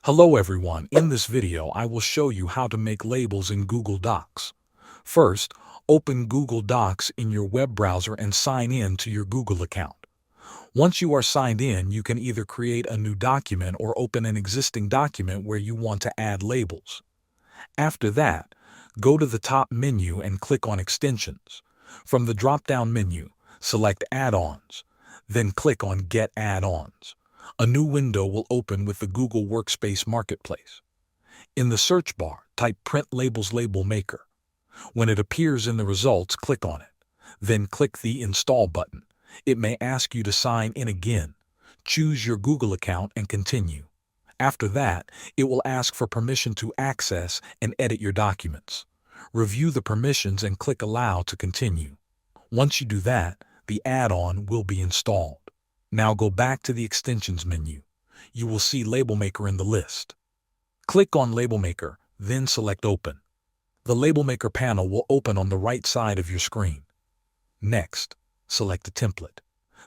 Hello everyone, in this video I will show you how to make labels in Google Docs. First, open Google Docs in your web browser and sign in to your Google account. Once you are signed in, you can either create a new document or open an existing document where you want to add labels. After that, go to the top menu and click on Extensions. From the drop-down menu, select Add-ons, then click on Get Add-ons. A new window will open with the Google Workspace Marketplace. In the search bar, type Print Labels Label Maker. When it appears in the results, click on it. Then click the Install button. It may ask you to sign in again. Choose your Google account and continue. After that, it will ask for permission to access and edit your documents. Review the permissions and click Allow to continue. Once you do that, the add-on will be installed. Now go back to the Extensions menu. You will see Label Maker in the list. Click on Label Maker, then select Open. The Label Maker panel will open on the right side of your screen. Next, select a template.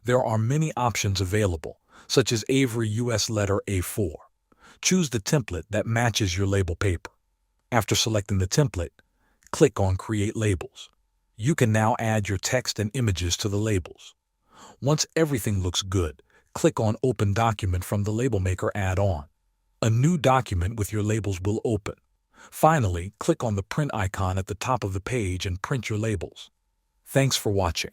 There are many options available, such as Avery US Letter A4. Choose the template that matches your label paper. After selecting the template, click on Create Labels. You can now add your text and images to the labels. Once everything looks good, click on Open Document from the Label Maker add-on. A new document with your labels will open. Finally, click on the print icon at the top of the page and print your labels. Thanks for watching.